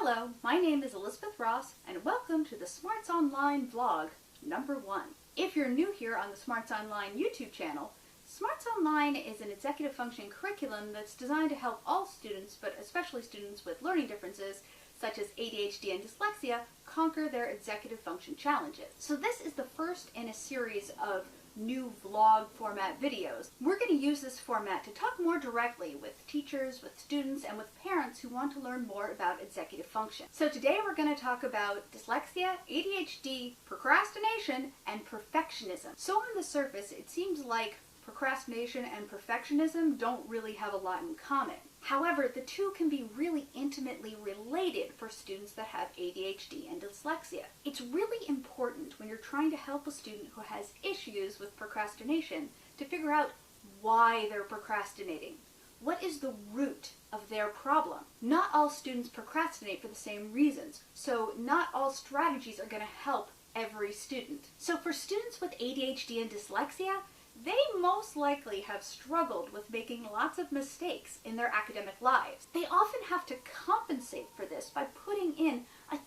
Hello, my name is Elizabeth Ross, and welcome to the Smarts Online vlog number 1. If you're new here on the Smarts Online YouTube channel, Smarts Online is an executive function curriculum that's designed to help all students, but especially students with learning differences, such as ADHD and dyslexia, conquer their executive function challenges. So this is the first in a series of new vlog format videos. We're going to use this format to talk more directly with teachers, with students, and with parents who want to learn more about executive function. So today we're going to talk about dyslexia, ADHD, procrastination, and perfectionism. So on the surface, it seems like procrastination and perfectionism don't really have a lot in common. However, the two can be really intimately related for students that have ADHD and dyslexia. It's really important when you're trying to help a student who has issues with procrastination to figure out why they're procrastinating. What is the root of their problem? Not all students procrastinate for the same reasons, so not all strategies are going to help every student. So for students with ADHD and dyslexia, they most likely have struggled with making lots of mistakes in their academic lives. They often have to compensate for this by putting in a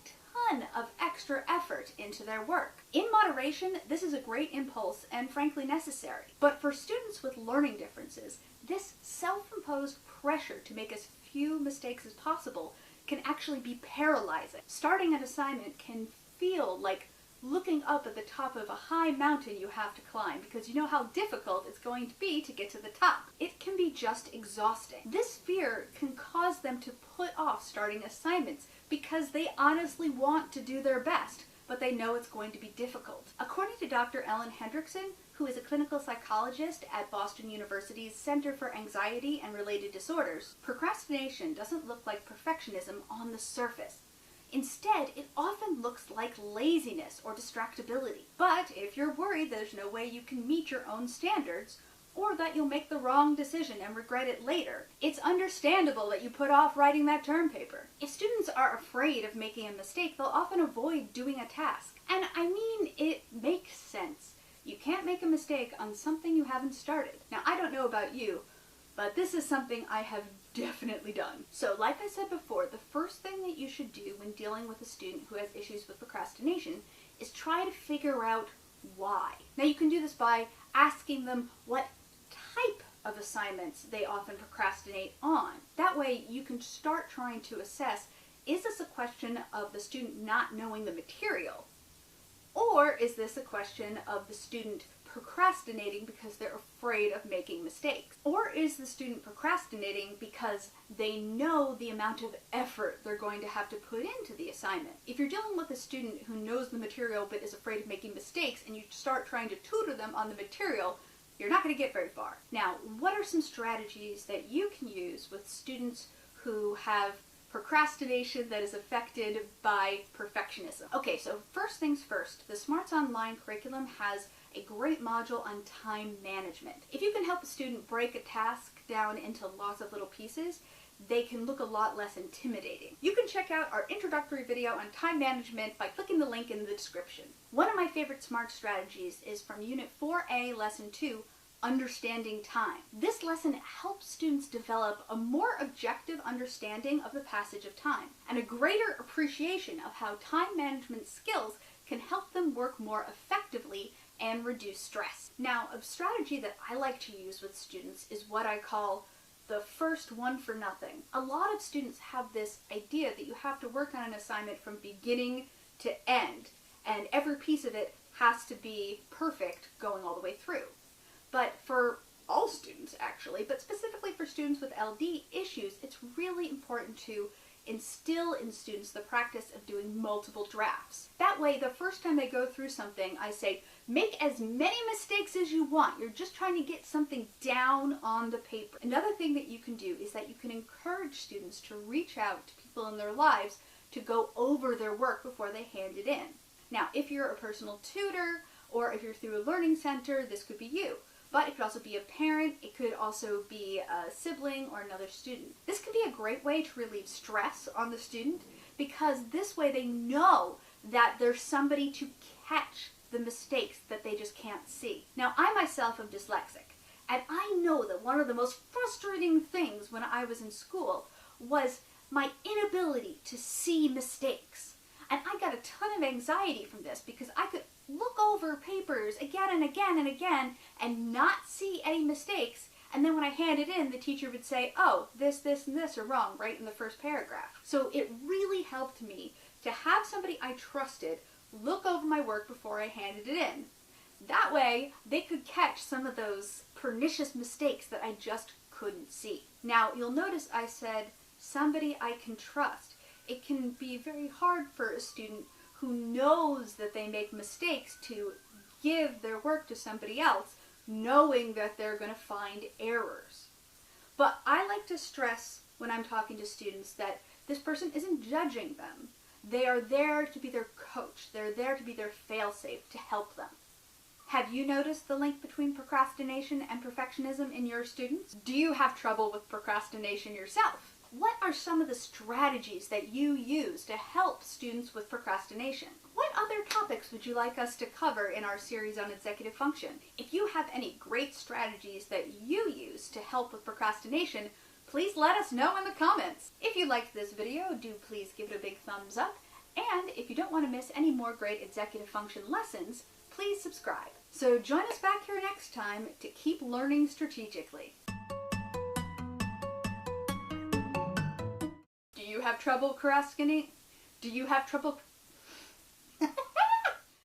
ton of extra effort into their work. In moderation, this is a great impulse and frankly necessary. But for students with learning differences, this self-imposed pressure to make as few mistakes as possible can actually be paralyzing. Starting an assignment can feel like looking up at the top of a high mountain you have to climb because you know how difficult it's going to be to get to the top. It can be just exhausting. This fear can cause them to put off starting assignments because they honestly want to do their best, but they know it's going to be difficult. According to Dr. Ellen Hendrickson, who is a clinical psychologist at Boston University's Center for Anxiety and Related Disorders, procrastination doesn't look like perfectionism on the surface. Instead, it often looks like laziness or distractibility. But if you're worried there's no way you can meet your own standards, or that you'll make the wrong decision and regret it later, it's understandable that you put off writing that term paper. If students are afraid of making a mistake, they'll often avoid doing a task. And I mean, it makes sense. You can't make a mistake on something you haven't started. Now, I don't know about you, but this is something I have definitely done. So like I said before, the first thing that you should do when dealing with a student who has issues with procrastination is try to figure out why. Now you can do this by asking them what type of assignments they often procrastinate on. That way you can start trying to assess, is this a question of the student not knowing the material? Or is this a question of the student procrastinating because they're afraid of making mistakes? Or is the student procrastinating because they know the amount of effort they're going to have to put into the assignment? If you're dealing with a student who knows the material but is afraid of making mistakes and you start trying to tutor them on the material, you're not going to get very far. Now, what are some strategies that you can use with students who have procrastination that is affected by perfectionism? Okay, so first things first, the Smarts Online curriculum has a great module on time management. If you can help a student break a task down into lots of little pieces, they can look a lot less intimidating. You can check out our introductory video on time management by clicking the link in the description. One of my favorite SMART strategies is from Unit 4A, Lesson 2, Understanding Time. This lesson helps students develop a more objective understanding of the passage of time and a greater appreciation of how time management skills can help them work more effectively and reduce stress. Now, a strategy that I like to use with students is what I call the first one for nothing. A lot of students have this idea that you have to work on an assignment from beginning to end, and every piece of it has to be perfect going all the way through. But for all students actually, but specifically for students with LD issues, it's really important to instill in students the practice of doing multiple drafts. That way, the first time they go through something, I say, make as many mistakes as you want. You're just trying to get something down on the paper. Another thing that you can do is that you can encourage students to reach out to people in their lives to go over their work before they hand it in. Now, if you're a personal tutor or if you're through a learning center, this could be you. But it could also be a parent, it could also be a sibling or another student. This can be a great way to relieve stress on the student because this way they know that there's somebody to catch the mistakes that they just can't see. Now, I myself am dyslexic, and I know that one of the most frustrating things when I was in school was my inability to see mistakes. And I got a ton of anxiety from this because I could look over papers again and again and again and not see any mistakes. And then when I hand it in, the teacher would say, oh, this, and this are wrong right in the first paragraph. So it really helped me to have somebody I trusted look over my work before I handed it in. That way, they could catch some of those pernicious mistakes that I just couldn't see. Now, you'll notice I said, somebody I can trust. It can be very hard for a student who knows that they make mistakes to give their work to somebody else, knowing that they're going to find errors. But I like to stress when I'm talking to students that this person isn't judging them. They are there to be their coach. They're there to be their fail-safe, to help them. Have you noticed the link between procrastination and perfectionism in your students? Do you have trouble with procrastination yourself? What are some of the strategies that you use to help students with procrastination? What other topics would you like us to cover in our series on executive function? If you have any great strategies that you use to help with procrastination, please let us know in the comments. If you liked this video, do please give it a big thumbs up. And if you don't want to miss any more great executive function lessons, please subscribe. So join us back here next time to keep learning strategically. Do you have trouble procrastinating? Do you have trouble